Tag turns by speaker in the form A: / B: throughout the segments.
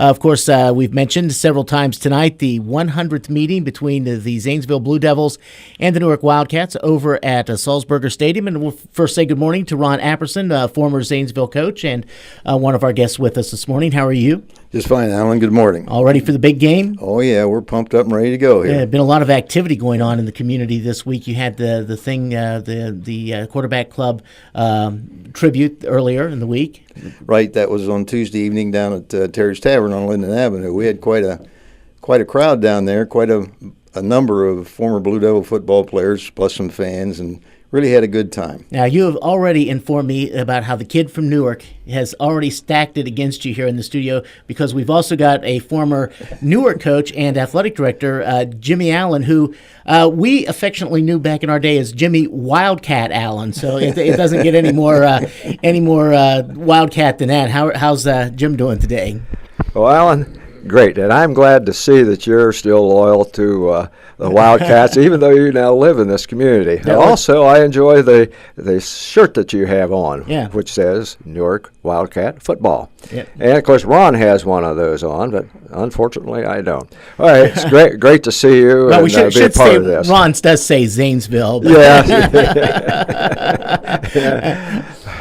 A: Of course, we've mentioned several times tonight the 100th meeting between the Zanesville Blue Devils and the Newark Wildcats over at Salzburger Stadium. And we'll first say good morning to Ron Apperson, former Zanesville coach, and one of our guests with us this morning. How are you?
B: Just fine, Alan. Good morning.
A: All ready for the big game?
B: Oh, yeah. We're pumped up and ready to go here.
A: Yeah, been a lot of activity going on in the community this week. You had the quarterback club tribute earlier in the week.
B: Right. That was on Tuesday evening down at Terry's Tavern on Linden Avenue. We had quite a crowd down there, quite a number of former Blue Devil football players plus some fans, and really had a good time.
A: Now, you have already informed me about how the kid from Newark has already stacked it against you here in the studio, because we've also got a former Newark coach and athletic director, Jimmy Allen, who we affectionately knew back in our day as Jimmy Wildcat Allen. So it doesn't get any more Wildcat than that. How's Jim doing today?
C: Well, Alan, great, and I'm glad to see that you're still loyal to the Wildcats, even though you now live in this community. Also, I enjoy the shirt that you have on, which says Newark Wildcat Football. Yeah. And, of course, Ron has one of those on, but unfortunately I don't. All right, it's great to see you
A: well,
C: and
A: we should
C: be a part of this.
A: Ron does say Zanesville.
C: Yeah.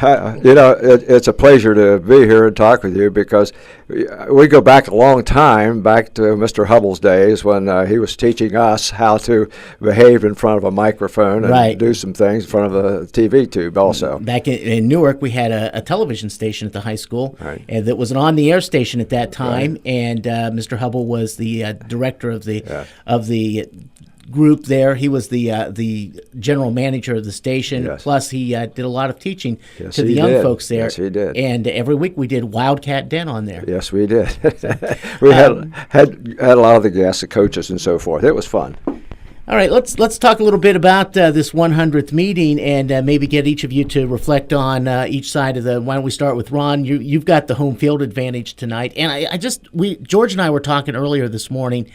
C: It's a pleasure to be here and talk with you, because we go back a long time, back to Mr. Hubble's days when he was teaching us how to behave in front of a microphone and do some things in front of a TV tube also.
A: Back in Newark, we had a television station at the high school, and that was an on-the-air station at that time, and Mr. Hubble was the director of the group there. He was the general manager of the station. Yes. Plus, he did a lot of teaching to the young folks there.
C: Yes, he did.
A: And every week we did Wildcat Den on there.
C: Yes, we did. We had a lot of the guests, the coaches, and so forth. It was fun.
A: All right, let's talk a little bit about this 100th meeting, and maybe get each of you to reflect on each side of the. Why don't we start with Ron? You've got the home field advantage tonight, and George and I were talking earlier this morning.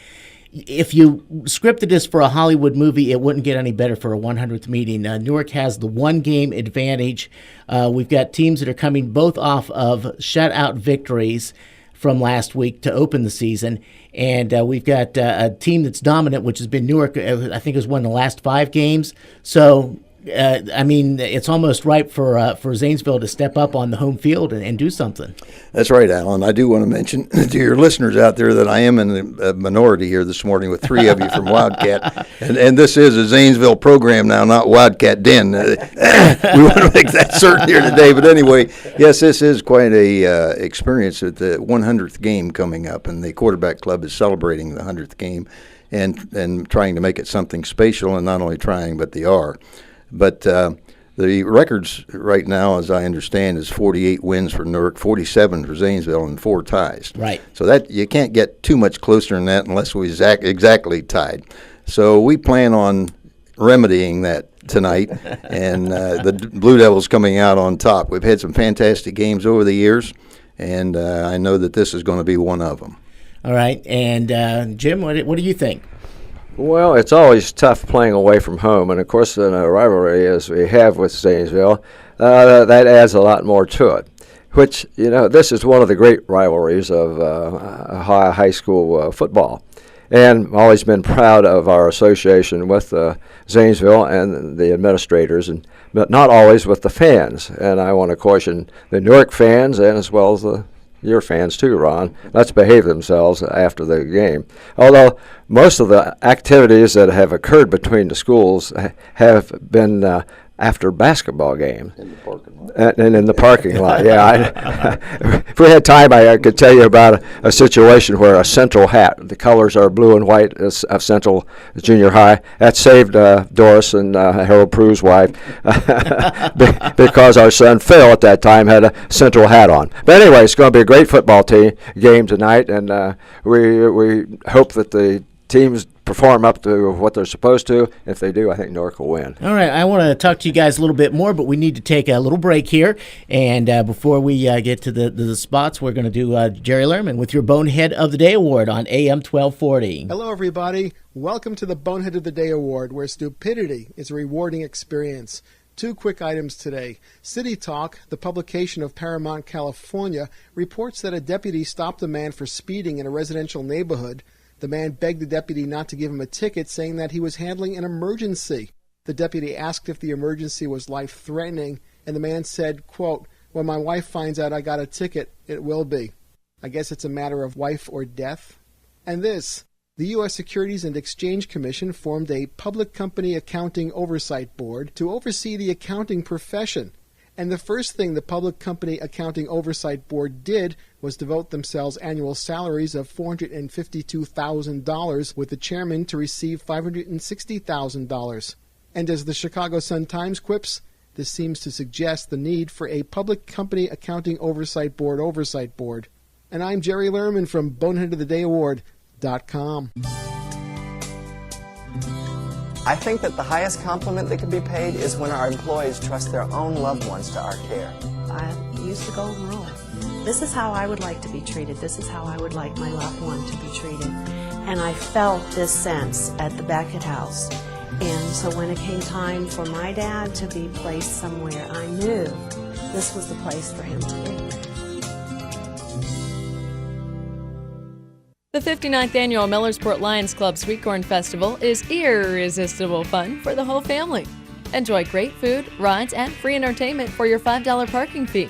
A: If you scripted this for a Hollywood movie, it wouldn't get any better for a 100th meeting. Newark has the one-game advantage. We've got teams that are coming both off of shutout victories from last week to open the season. And we've got a team that's dominant, which has been Newark. I think has won the last 5 games. So, it's almost ripe for Zanesville to step up on the home field and do something.
B: That's right, Alan. I do want to mention to your listeners out there that I am in a minority here this morning with 3 of you from Wildcat. And this is a Zanesville program now, not Wildcat Den. We want to make that certain here today. But anyway, yes, this is quite a experience at the 100th game coming up. And the quarterback club is celebrating the 100th game and trying to make it something special, and not only trying, but they are. But the records right now, as I understand, is 48 wins for Newark, 47 for Zanesville, and 4 ties.
A: Right.
B: So that you can't get too much closer than that unless we exactly tied. So we plan on remedying that tonight, and the Blue Devils coming out on top. We've had some fantastic games over the years, and I know that this is going to be one of them.
A: All right. And Jim, what do you think?
C: Well, it's always tough playing away from home, and of course in a rivalry as we have with Zanesville, that adds a lot more to it, which, this is one of the great rivalries of high school football. And I've always been proud of our association with Zanesville and the administrators, but not always with the fans. And I want to caution the Newark fans, and as well as your fans too, Ron, let's behave themselves after the game. Although most of the activities that have occurred between the schools have been after basketball games.
B: In the parking lot.
C: And in the parking lot, yeah. If we had time, I could tell you about a situation where a Central hat, the colors are blue and white of Central Junior High, that saved Doris and Harold Prue's wife because our son Phil at that time had a Central hat on. But anyway, it's going to be a great football game tonight, and we hope that the teams perform up to what they're supposed to. If they do, I think Newark will win.
A: All right, I want to talk to you guys a little bit more, but we need to take a little break here. And before we get to the spots, we're going to do Jerry Lerman with your Bonehead of the Day Award on AM 1240.
D: Hello, everybody. Welcome to the Bonehead of the Day Award, where stupidity is a rewarding experience. Two quick items today. City Talk, the publication of Paramount, California, reports that a deputy stopped a man for speeding in a residential neighborhood. The man begged the deputy not to give him a ticket, saying that he was handling an emergency. The deputy asked if the emergency was life-threatening, and the man said, quote, "When my wife finds out I got a ticket, it will be. I guess it's a matter of wife or death." And this, the U.S. Securities and Exchange Commission formed a Public Company Accounting Oversight Board to oversee the accounting profession. And the first thing the Public Company Accounting Oversight Board did was devote themselves annual salaries of $452,000, with the chairman to receive $560,000. And as the Chicago Sun-Times quips, this seems to suggest the need for a Public Company Accounting Oversight Board. And I'm Jerry Lerman from BoneheadOfTheDayAward.com.
E: I think that the highest compliment that can be paid is when our employees trust their own loved ones to our care.
F: I use the golden rule. This is how I would like to be treated. This is how I would like my loved one to be treated. And I felt this sense at the Beckett House. And so when it came time for my dad to be placed somewhere, I knew this was the place for him to be.
G: The 59th Annual Millersport Lions Club Sweet Corn Festival is irresistible fun for the whole family. Enjoy great food, rides, and free entertainment for your $5 parking fee.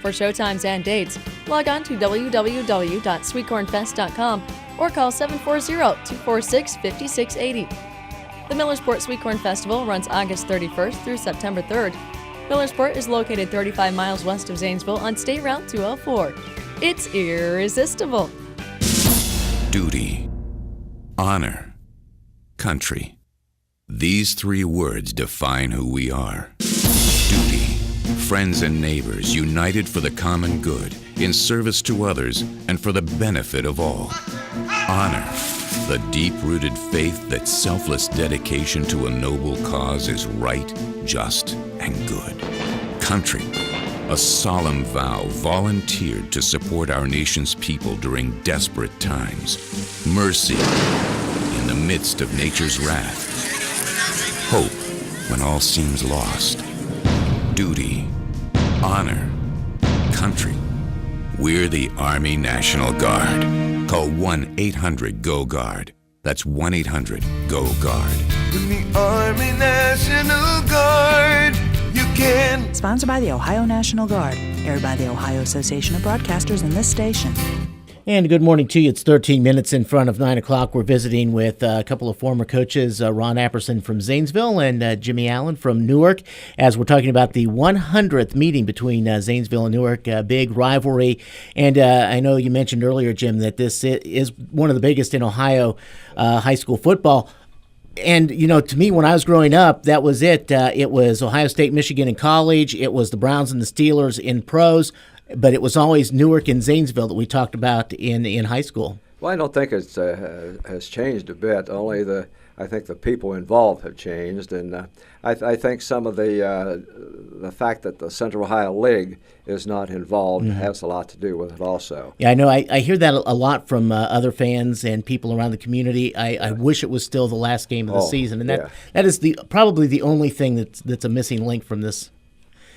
G: For showtimes and dates, log on to www.sweetcornfest.com or call 740-246-5680. The Millersport Sweet Corn Festival runs August 31st through September 3rd. Millersport is located 35 miles west of Zanesville on State Route 204. It's irresistible.
H: Duty, honor, country. These three words define who we are. Duty, friends and neighbors united for the common good, in service to others, and for the benefit of all. Honor, the deep-rooted faith that selfless dedication to a noble cause is right, just, and good. Country, a solemn vow volunteered to support our nation's people during desperate times. Mercy in the midst of nature's wrath. Hope when all seems lost. Duty, honor, country. We're the Army National Guard. Call 1-800-GO-GUARD. That's 1-800-GO-GUARD.
I: In the Army National Guard, you can.
J: Sponsored by the Ohio National Guard. Aired by the Ohio Association of Broadcasters and this station.
A: And good morning to you. It's 13 minutes in front of 9 o'clock. We're visiting with a couple of former coaches, Ron Apperson from Zanesville and Jimmy Allen from Newark, as we're talking about the 100th meeting between Zanesville and Newark, a big rivalry. And I know you mentioned earlier, Jim, that this is one of the biggest in Ohio high school football. And, you know, to me, when I was growing up, that was it. It was Ohio State, Michigan in college. It was the Browns and the Steelers in pros. But it was always Newark and Zanesville that we talked about in high school.
C: Well, I don't think it has changed a bit. Only I think the people involved have changed, and I think some of the fact that the Central Ohio League is not involved has a lot to do with it also.
A: Yeah, I know. I hear that a lot from other fans and people around the community. I wish it was still the last game of the season, and that is probably the only thing that's a missing link from this.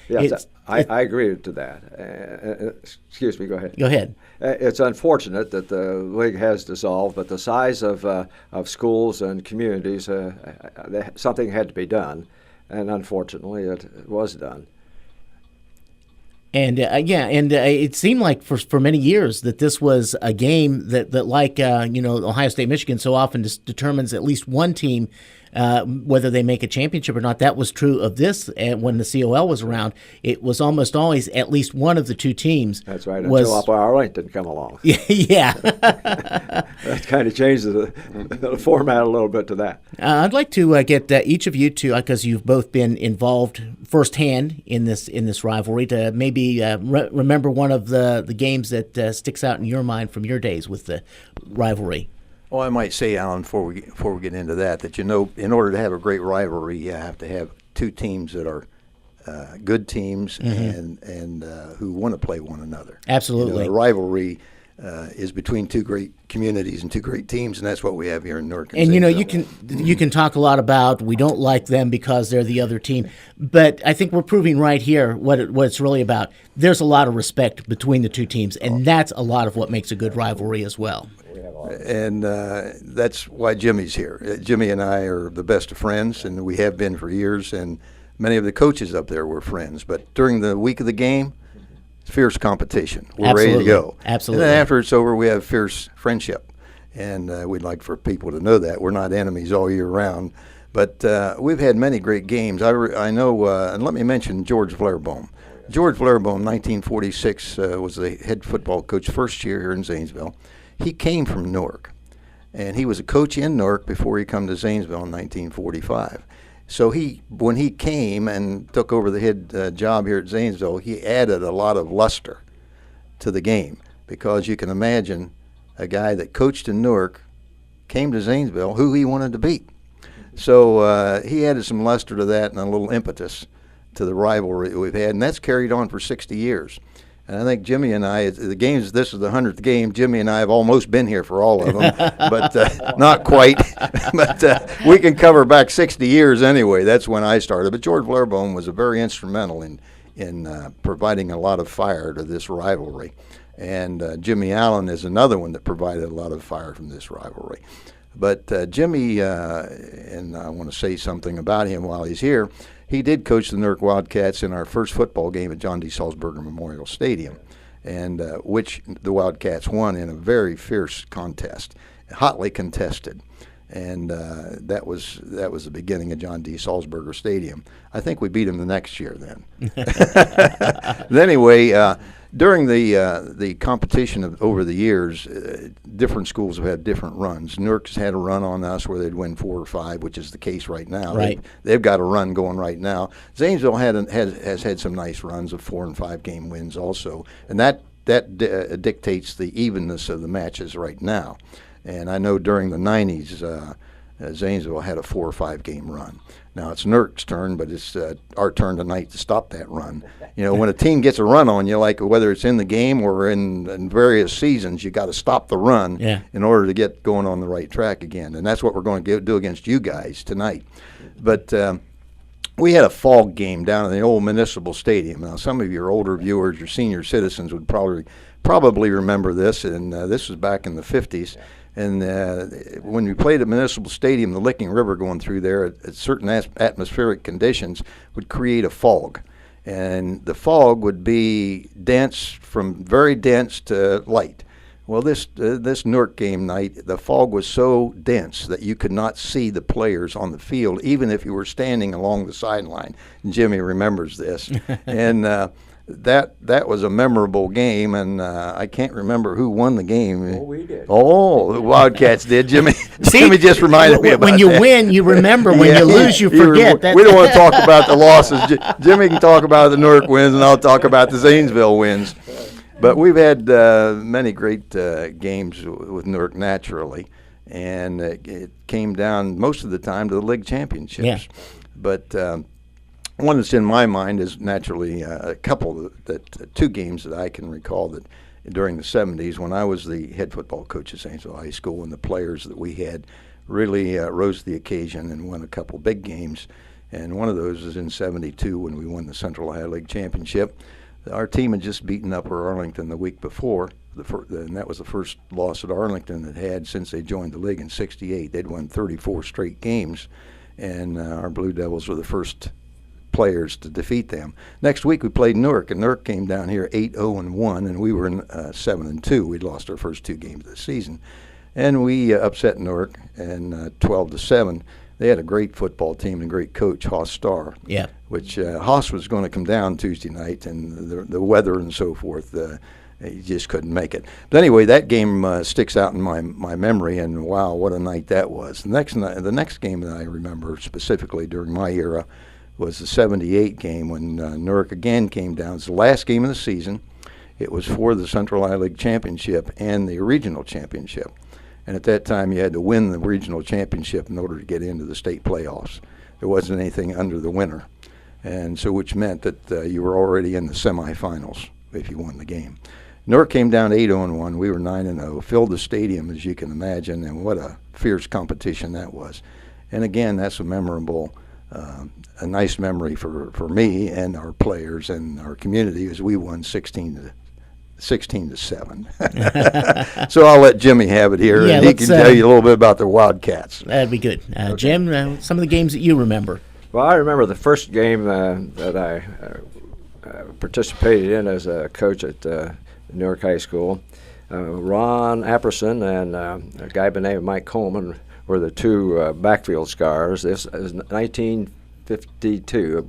C: Yes, I agree to that. Excuse me, go ahead.
A: Go ahead.
C: It's unfortunate that the league has dissolved, but the size of schools and communities, something had to be done, and unfortunately it was done.
A: And it seemed like for many years that this was a game that like Ohio State, Michigan so often determines at least one team whether they make a championship or not. That was true of this when the COL was around. It was almost always at least one of the two teams.
C: That's right, until Upper didn't come along.
A: Yeah.
C: That kind of changes the format a little bit to that.
A: I'd like to get each of you to, because you've both been involved firsthand in this rivalry, to maybe remember one of the games that sticks out in your mind from your days with the rivalry.
B: Well, I might say, Alan, before we get into that in order to have a great rivalry, you have to have two teams that are good teams and who want to play one another.
A: Absolutely.
B: A rivalry is between two great communities and two great teams, and that's what we have here in Newark.
A: And you can talk a lot about we don't like them because they're the other team, but I think we're proving right here what it's really about. There's a lot of respect between the two teams, and that's a lot of what makes a good rivalry as well.
B: And that's why Jimmy's here. Jimmy and I are the best of friends, and we have been for years, and many of the coaches up there were friends. But during the week of the game, fierce competition. We're ready to go.
A: Absolutely.
B: And then after it's over, we have fierce friendship. And we'd like for people to know that. We're not enemies all year round. But we've had many great games. I know, and let me mention George Vlairboom. George Vlairboom, 1946, was the head football coach first year here in Zanesville. He came from Newark. And he was a coach in Newark before he come to Zanesville in 1945. So when he came and took over the head job here at Zanesville, he added a lot of luster to the game, because you can imagine a guy that coached in Newark came to Zanesville, who he wanted to beat. So he added some luster to that and a little impetus to the rivalry that we've had, and that's carried on for 60 years. And I think Jimmy and I, this is the 100th game. Jimmy and I have almost been here for all of them, but not quite. But we can cover back 60 years anyway. That's when I started. But George Vlairboom was very instrumental in providing a lot of fire to this rivalry. And Jimmy Allen is another one that provided a lot of fire from this rivalry. But Jimmy, and I want to say something about him while he's here, he did coach the Newark Wildcats in our first football game at John D. Salzburger Memorial Stadium, and which the Wildcats won in a very fierce contest, hotly contested. And that was the beginning of John D. Salzburger Stadium. I think we beat him the next year then. But anyway, during the competition over the years, different schools have had different runs. Newark's had a run on us where they'd win 4 or 5, which is the case right now.
A: Right.
B: They've got a run going right now. Zanesville has had some nice runs of 4 and 5 game wins also, and that dictates the evenness of the matches right now. And I know during the 90s, Zanesville had a 4 or 5 game run. Now it's Newark's turn, but it's our turn tonight to stop that run. You know, when a team gets a run on you, like whether it's in the game or in various seasons, you got to stop the run in order to get going on the right track again. And that's what we're going to do against you guys tonight. But we had a fog game down in the old municipal stadium. Now, some of your older viewers, your senior citizens, would probably remember this, and this was back in the 50s. And when we played at Municipal Stadium, the Licking River going through there at certain atmospheric conditions would create a fog. And the fog would be dense, from very dense to light. Well, this Newark game night, the fog was so dense that you could not see the players on the field, even if you were standing along the sideline. And Jimmy remembers this. And that was a memorable game, and I can't remember who won the game.
C: Oh, we did.
B: Oh, the Wildcats did. Jimmy just reminded me about
A: when you
B: that.
A: win, you remember. When you lose, you forget.
B: We don't want to talk about the losses. Jimmy can talk about the Newark wins, and I'll talk about the Zanesville wins. But we've had many great games with Newark naturally, and it came down most of the time to the league championships.
A: Yeah.
B: But one that's in my mind is naturally a couple two games that I can recall that during the 70s when I was the head football coach at Zanesville High School, and the players that we had really rose to the occasion and won a couple big games. And one of those was in 72 when we won the Central Ohio League Championship. Our team had just beaten Upper Arlington the week before, and that was the first loss that Arlington had since they joined the league in 68. They'd won 34 straight games, and our Blue Devils were the first players to defeat them. Next week we played Newark, and Newark came down here 8-0-1, and we were in 7-2. We'd lost our first 2 games of the season, and we upset Newark and 12-7. They had a great football team and a great coach, Hoss Starr.
A: Yeah.
B: Which Hoss was going to come down Tuesday night, and the weather and so forth, he just couldn't make it. But anyway, that game sticks out in my memory, and wow, what a night that was. The next game that I remember specifically during my era was the 78 game when Newark again came down. It's the last game of the season. It was for the Central Iowa League Championship and the regional championship. And at that time, you had to win the regional championship in order to get into the state playoffs. There wasn't anything under the winner. And so which meant that you were already in the semifinals if you won the game. Newark came down 8-0-1. We were 9-0. Filled the stadium, as you can imagine, and what a fierce competition that was. And again, that's a memorable, a nice memory for me and our players and our community as we won 16-7. So I'll let Jimmy have it here,
A: Yeah,
B: and he can tell you a little bit about the Wildcats.
A: That'd be good. Jim, some of the games that you remember.
C: Well, I remember the first game that I participated in as a coach at Newark High School. Ron Apperson and a guy by the name of Mike Coleman were the two backfield scars. This is 1952, I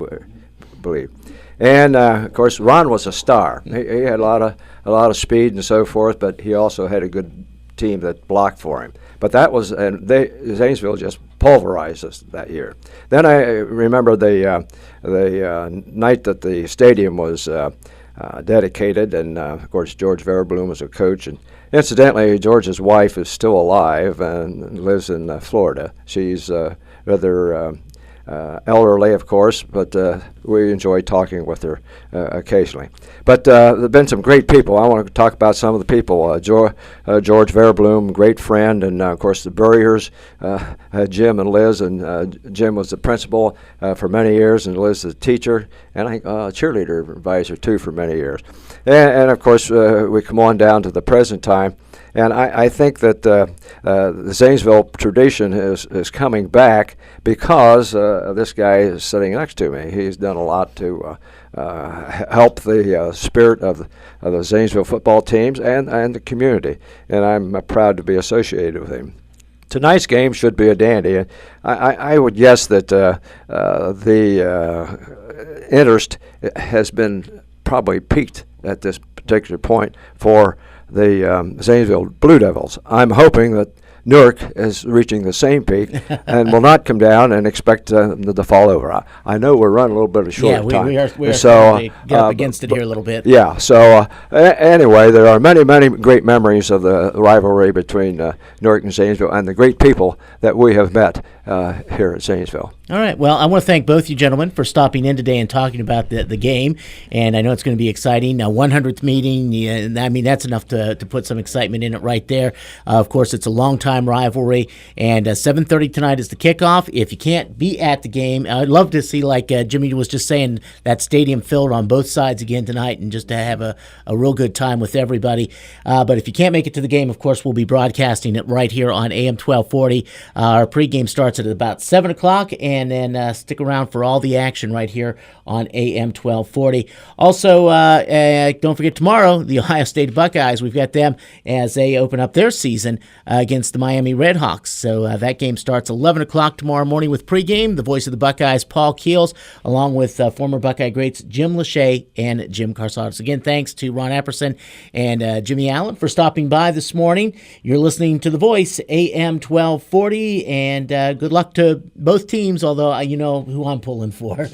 C: believe. And of course, Ron was a star. He had a lot of speed and so forth, but he also had a good team that blocked for him. But that was, and Zanesville just pulverized us that year. Then I remember the night that the stadium was dedicated, and of course George Verblum was a coach. And incidentally, George's wife is still alive and lives in Florida. She's rather elderly, of course, but we enjoy talking with her occasionally. But there have been some great people. I want to talk about some of the people. George Verblum, great friend, and of course the Burriers, Jim and Liz, and Jim was the principal for many years, and Liz the teacher, and I think cheerleader advisor too for many years. And of course we come on down to the present time. And I think that the Zanesville tradition is coming back because this guy is sitting next to me. He's done a lot to help the spirit of the Zanesville football teams and the community. And I'm proud to be associated with him. Tonight's game should be a dandy. I would guess that the interest has been probably peaked at this particular point for the Zanesville Blue Devils. I'm hoping that Newark is reaching the same peak and will not come down and expect them to fall over. I know we're running a little bit of short time.
A: We are
C: so
A: get up against it here a little bit.
C: Yeah, so anyway, there are many, many great memories of the rivalry between Newark and Zanesville and the great people that we have met here at Zanesville.
A: All right. Well, I want to thank both you gentlemen for stopping in today and talking about the game. And I know it's going to be exciting. 100th meeting, I mean, that's enough to put some excitement in it right there. Of course, it's a long-time rivalry. And 7:30 tonight is the kickoff. If you can't be at the game, I'd love to see, like Jimmy was just saying, that stadium filled on both sides again tonight and just to have a real good time with everybody. But if you can't make it to the game, of course, we'll be broadcasting it right here on AM 1240. Our pregame starts at about 7 o'clock, and then stick around for all the action right here on AM 1240. Also, don't forget tomorrow, the Ohio State Buckeyes. We've got them as they open up their season against the Miami Redhawks. So that game starts 11 o'clock tomorrow morning with pregame. The voice of the Buckeyes, Paul Keels, along with former Buckeye greats Jim Lachey and Jim Carsados. Again, thanks to Ron Apperson and Jimmy Allen for stopping by this morning. You're listening to The Voice, AM 1240, and good luck to both teams, although you know who I'm pulling for.